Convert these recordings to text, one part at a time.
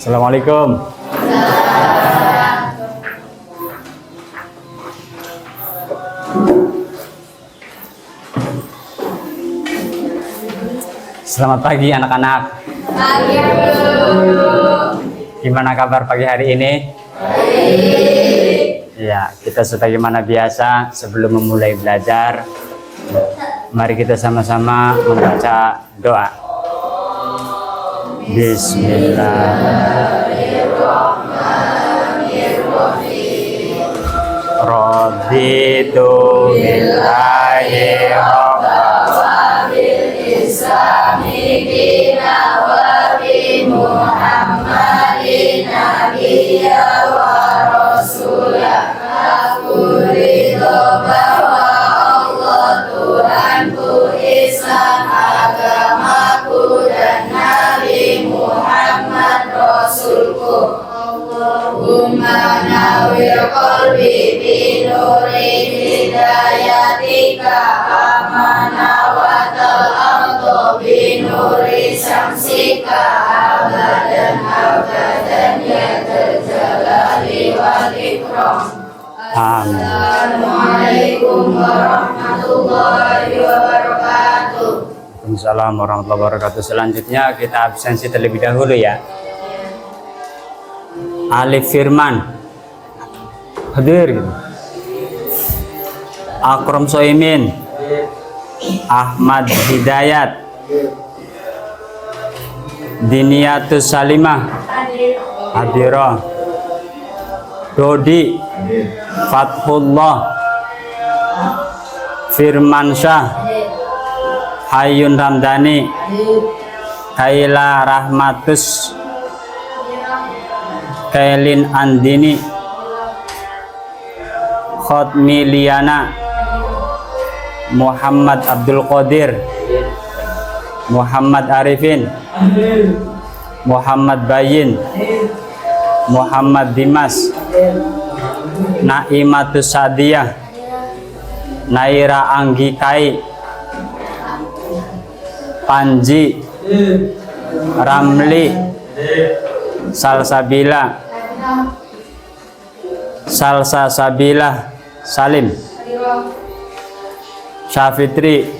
Assalamualaikum. Selamat pagi anak-anak. Pagi. Gimana kabar pagi hari ini? Baik. Ya, kita sebagaimana biasa sebelum memulai belajar, mari kita sama-sama membaca doa. Bismillahirrahmanirrahim. Raditu billahi rabban wa bil islami dinan wa bi Muhammadin nabiyyan wa rasulah. Aku ridho bahwa Allah Tuhanku, Islam agamaku, dan Nabi Muhammad Rasulku. Allahumma nawwir qalbi bi nuri hidayatika, amana wa ta'ardu bi nuri syamsika, abadan abadan ya dzal jalali wal ikram. Assalamualaikum warahmatullahi wabarakatuh. Waalaikumsalam warahmatullahi wabarakatuh. Selanjutnya kita absensi terlebih dahulu ya. Alif Firman hadir gitu. Akram Soimin, Ahmad Hidayat, Diniatus Salimah Hadira, Dodi, Fathullah, Firman Syah, Hayun Ramdhani, Kaila Rahmatus, Kailin Andini, Khotmi Liana, Muhammad Abdul Qadir, Muhammad Arifin, Muhammad Bayin, Muhammad Dimas, Naimatus Sadiyah, Naira Anggikai, Panji, Ramli, Salsabila, Salsabila Salim, Syafitri,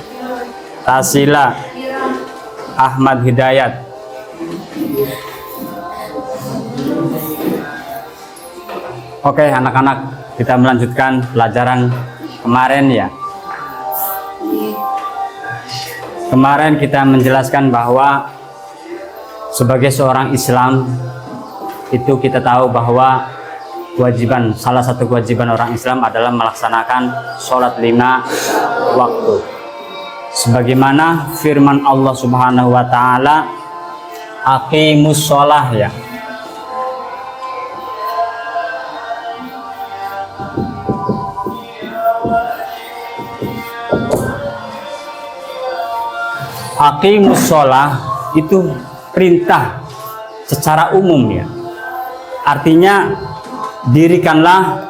Tasila, Ahmad Hidayat. Oke anak-anak, kita melanjutkan pelajaran kemarin ya. Kemarin kita menjelaskan bahwa sebagai seorang Islam itu kita tahu bahwa salah satu kewajiban orang Islam adalah melaksanakan sholat 5 waktu. Sebagaimana firman Allah Subhanahu wa taala, aqimus sholah ya. Aqimus sholah itu perintah secara umum ya. Artinya dirikanlah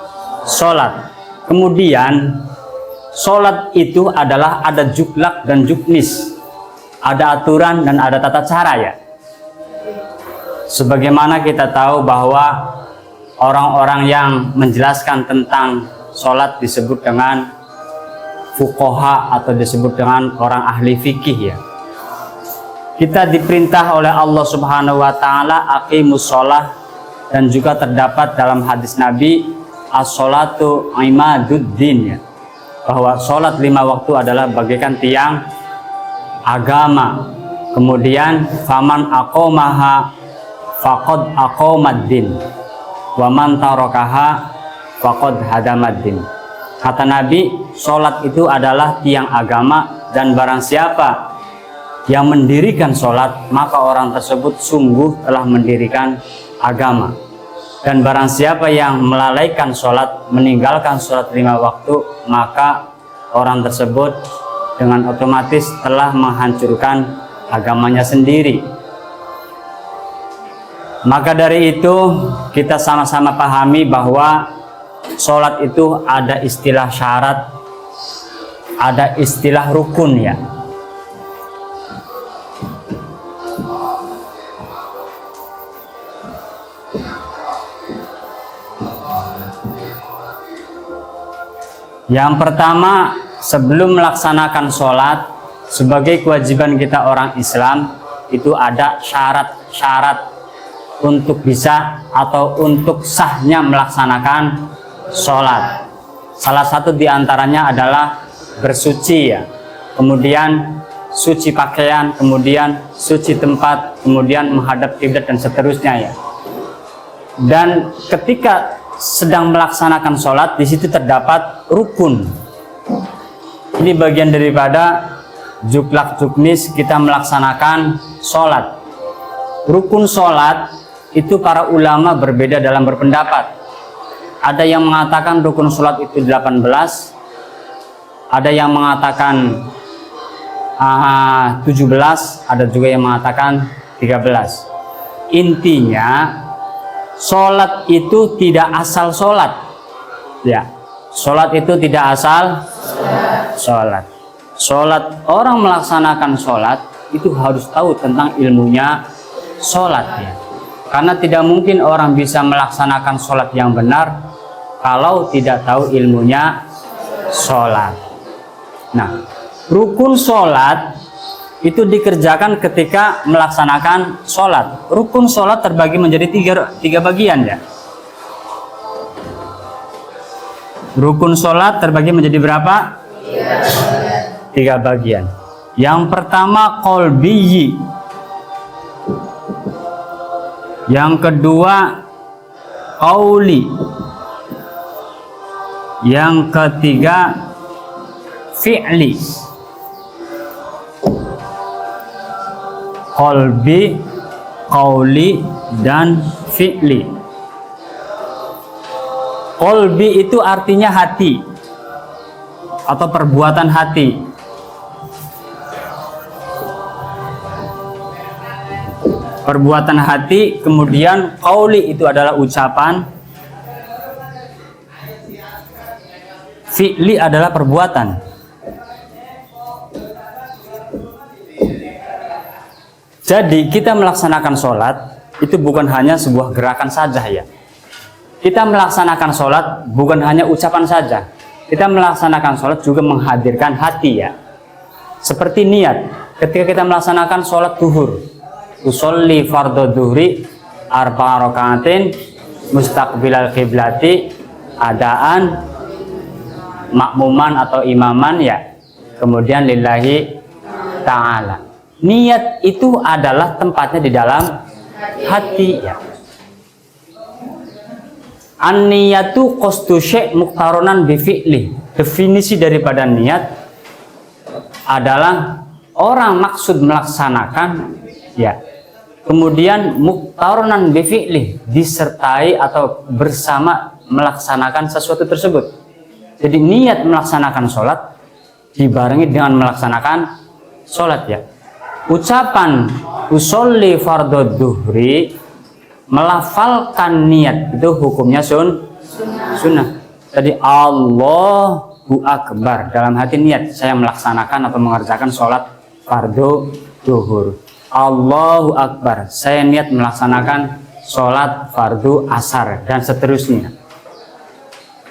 sholat. Kemudian sholat itu adalah ada juklak dan juknis, ada aturan dan ada tata cara ya. Sebagaimana kita tahu bahwa orang-orang yang menjelaskan tentang sholat disebut dengan fuqaha atau disebut dengan orang ahli fikih ya. Kita diperintah oleh Allah Subhanahu wa taala aqimus sholah, dan juga terdapat dalam hadis Nabi as-sholatu imaduddin ya, bahwa sholat 5 waktu adalah bagaikan tiang agama. Kemudian faman aqomaha faqad aqomaddin wa man tarakaha faqad hadamaddin. Kata Nabi, sholat itu adalah tiang agama, dan barang siapa yang mendirikan sholat, maka orang tersebut sungguh telah mendirikan agama. Dan barang siapa yang melalaikan sholat, meninggalkan sholat 5 waktu, maka orang tersebut dengan otomatis telah menghancurkan agamanya sendiri. Maka dari itu kita sama-sama pahami bahwa sholat itu ada istilah syarat, ada istilah rukun ya. Yang pertama, sebelum melaksanakan sholat, sebagai kewajiban kita orang Islam, itu ada syarat-syarat untuk bisa atau untuk sahnya melaksanakan sholat. Salah satu diantaranya adalah bersuci ya, kemudian suci pakaian, kemudian suci tempat, kemudian menghadap kiblat dan seterusnya ya. Dan ketika sedang melaksanakan sholat, di situ terdapat rukun. Ini bagian daripada juklak juknis kita melaksanakan sholat. Rukun sholat itu para ulama berbeda dalam berpendapat. Ada yang mengatakan rukun sholat itu 18, ada yang mengatakan 17, ada juga yang mengatakan 13. Intinya sholat itu tidak asal sholat ya, sholat itu tidak asal sholat. Sholat, orang melaksanakan sholat itu harus tahu tentang ilmunya sholat ya, karena tidak mungkin orang bisa melaksanakan sholat yang benar kalau tidak tahu ilmunya sholat. Nah, rukun sholat itu dikerjakan ketika melaksanakan sholat. Rukun sholat terbagi menjadi tiga bagian ya. Rukun sholat terbagi menjadi berapa? Tiga bagian. Yang pertama qalbiyyi, yang kedua qauli, yang ketiga fi'li. Qalbi, qauli, dan fi'li. Qalbi itu artinya hati atau perbuatan hati. Perbuatan hati, kemudian qauli itu adalah ucapan, fi'li adalah perbuatan. Jadi kita melaksanakan sholat itu bukan hanya sebuah gerakan saja ya. Kita melaksanakan sholat bukan hanya ucapan saja. Kita melaksanakan sholat juga menghadirkan hati ya. Seperti niat. Ketika kita melaksanakan sholat duhur, usolli fardhu duhri arba'a rakaatin mustaqbilal qiblati adaan makmuman atau imaman ya. Kemudian lillahi ta'ala. Niat itu adalah tempatnya di dalam hati ya. An-niyatu qasdu syai' muqtaronan bi fi'li. Definisi daripada niat adalah orang maksud melaksanakan ya. Kemudian muqtaronan bi fi'li, disertai atau bersama melaksanakan sesuatu tersebut. Jadi niat melaksanakan sholat dibarengi dengan melaksanakan sholat ya. Ucapan usolli fardhu duhri, melafalkan niat itu hukumnya sunnah. Jadi Allahu Akbar, dalam hati niat saya melaksanakan atau mengerjakan sholat fardhu duhur. Allahu Akbar, saya niat melaksanakan sholat fardhu asar, dan seterusnya.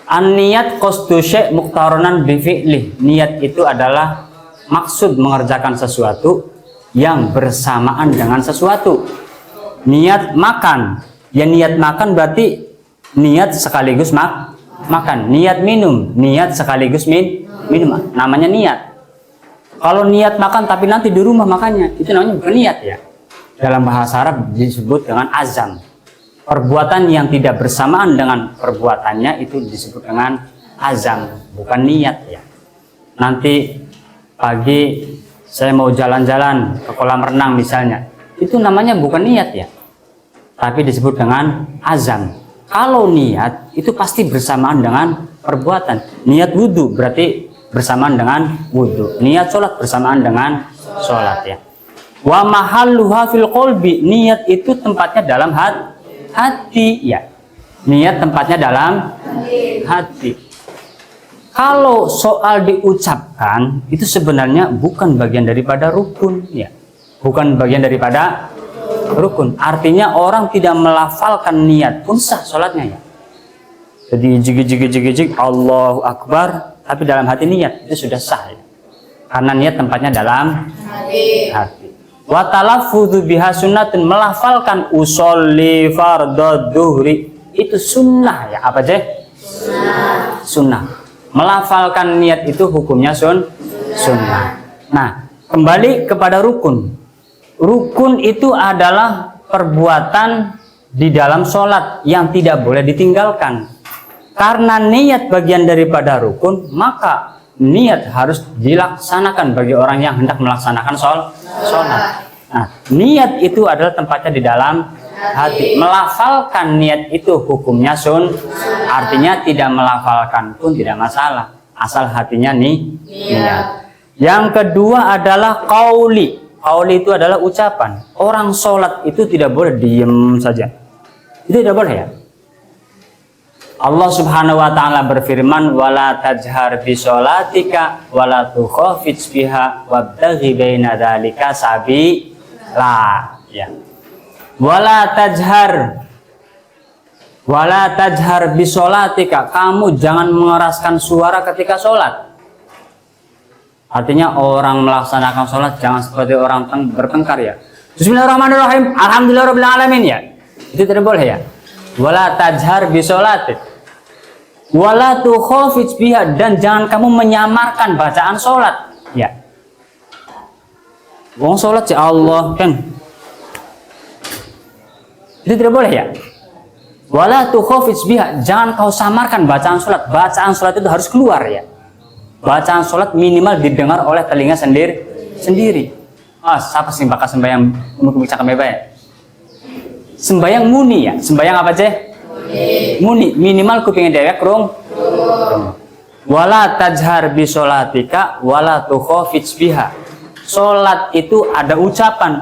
An-niyat qasdu syai' muqtaronan bi fi'li. Niat itu adalah maksud mengerjakan sesuatu yang bersamaan dengan sesuatu. Niat makan, ya niat makan berarti niat sekaligus makan. Niat minum, niat sekaligus minum, namanya niat. Kalau niat makan tapi nanti di rumah makannya, itu namanya bukan niat ya. Dalam bahasa Arab disebut dengan azam. Perbuatan yang tidak bersamaan dengan perbuatannya itu disebut dengan azam, bukan niat ya. Nanti pagi saya mau jalan-jalan ke kolam renang misalnya, itu namanya bukan niat ya, tapi disebut dengan azam. Kalau niat itu pasti bersamaan dengan perbuatan. Niat wudhu berarti bersamaan dengan wudhu. Niat sholat bersamaan dengan sholat ya. Wa mahalluha fil qalbi, niat itu tempatnya dalam hati ya. Niat tempatnya dalam hati. Kalau soal diucapkan itu sebenarnya bukan bagian daripada rukun ya, bukan bagian daripada rukun. Artinya orang tidak melafalkan niat pun sah sholatnya ya. Jadi jig Allahu Akbar, tapi dalam hati niat itu sudah sah ya. Karena niat tempatnya dalam hati. Wa talaffudzu biha sunnatun, melafalkan usolli fardhu dhuhri itu sunnah ya. Apa aja? Sunnah. Melafalkan niat itu hukumnya sunnah. Nah, kembali kepada rukun. Rukun itu adalah perbuatan di dalam sholat yang tidak boleh ditinggalkan. Karena niat bagian daripada rukun, maka niat harus dilaksanakan bagi orang yang hendak melaksanakan sholat. Nah, niat itu adalah tempatnya di dalam hati. Melafalkan niat itu hukumnya artinya tidak melafalkan pun tidak masalah, asal hatinya niat. Yang kedua adalah qauli. Qauli itu adalah ucapan. Orang sholat itu tidak boleh diem saja. Itu tidak boleh ya. Allah Subhanahu wa taala berfirman, wala tajhar bi sholatika wala tukhafits biha wabtaghi baina dzalika sabila ya. Wala tajhar bi sholatika, kamu jangan mengeraskan suara ketika sholat. Artinya orang melaksanakan sholat jangan seperti orang bertengkar ya. Bismillahirrahmanirrahim, alhamdulillahirabbil alamin ya. Itu tidak boleh ya. Wala tajhar bi sholatik wala tukhafits biha, dan jangan kamu menyamarkan bacaan sholat ya. Wong sholat ya Allah kan, itu tidak boleh ya. Wala tukhafits biha, jangan kau samarkan bacaan sholat. Bacaan sholat itu harus keluar ya. Bacaan sholat minimal didengar oleh telinga sendiri. Siapa sih bakal sembahyang mengucapkan ya? Sembahyang muni ya. Sembahyang apa aja? Muni, minimal kupingnya dewek rung. Wala tajhar bi sholatika wala tukhafits biha. Sholat itu ada ucapan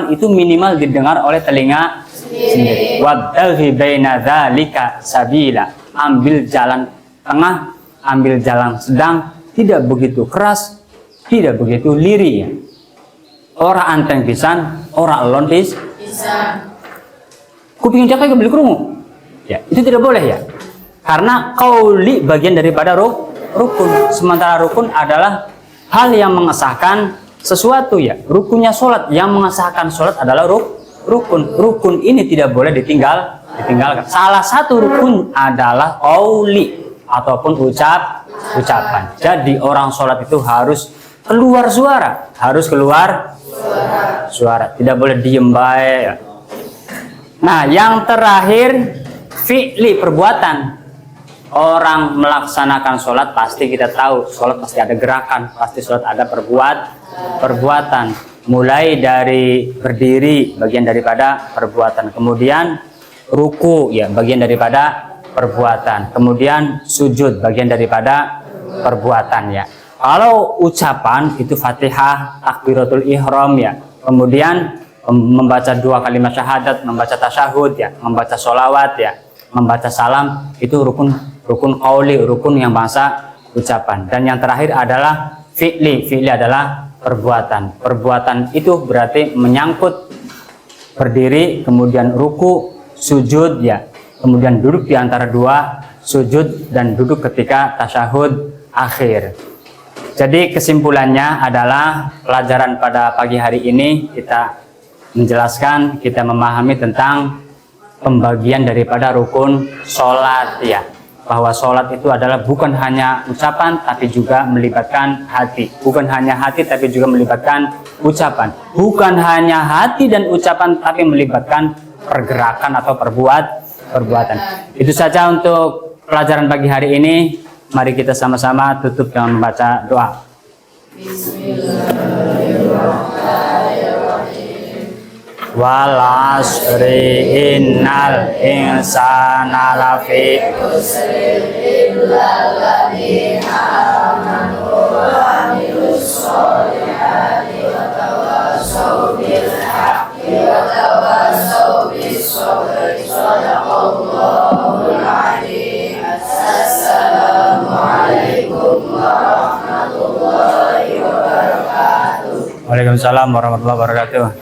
itu minimal didengar oleh telinga sendiri. Wabtaghi baina dzalika sabila, ambil jalan tengah, ambil jalan sedang, tidak begitu keras, tidak begitu lirih ya. Ora anteng pisan, ora elon pisan. Kuping dewek beli krungu. Ya, itu tidak boleh ya. Karena qauli bagian daripada rukun. Sementara rukun adalah hal yang mengesahkan sesuatu ya. Rukunnya sholat, yang mengesahkan sholat adalah rukun. Rukun ini tidak boleh ditinggalkan. Salah satu rukun adalah qauli ataupun ucapan. Jadi orang sholat itu harus keluar suara, tidak boleh diem bae ya. Nah, yang terakhir fi'li, perbuatan. Orang melaksanakan sholat pasti kita tahu, sholat pasti ada gerakan, pasti sholat ada perbuatan. Mulai dari berdiri, bagian daripada perbuatan. Kemudian ruku, ya bagian daripada perbuatan. Kemudian sujud, bagian daripada perbuatan ya. Kalau ucapan itu Fatihah, takbiratul ihram ya. Kemudian membaca 2 kalimat syahadat, membaca tasyahud ya, membaca sholawat ya, membaca salam, itu rukun qauli, rukun yang bahasa ucapan. Dan yang terakhir adalah fi'li. Fi'li adalah perbuatan. Perbuatan itu berarti menyangkut berdiri, kemudian ruku, sujud ya, kemudian duduk di antara dua sujud dan duduk ketika tasyahud akhir. Jadi kesimpulannya adalah pelajaran pada pagi hari ini kita menjelaskan, kita memahami tentang pembagian daripada rukun sholat ya, bahwa sholat itu adalah bukan hanya ucapan tapi juga melibatkan hati, bukan hanya hati tapi juga melibatkan ucapan, bukan hanya hati dan ucapan tapi melibatkan pergerakan atau perbuatan. Itu saja untuk pelajaran pagi hari ini. Mari kita sama-sama tutup dengan membaca doa. Wal asri innal insana lafi khusrin illal ladzina amanu wa amilus solihati wa tawassaw bil haqqi wa tawassaw bis sabri. Shadaqallahul adzim. Assalamualaikum warahmatullahi wabarakatuh. Waalaikumsalam warahmatullahi wabarakatuh.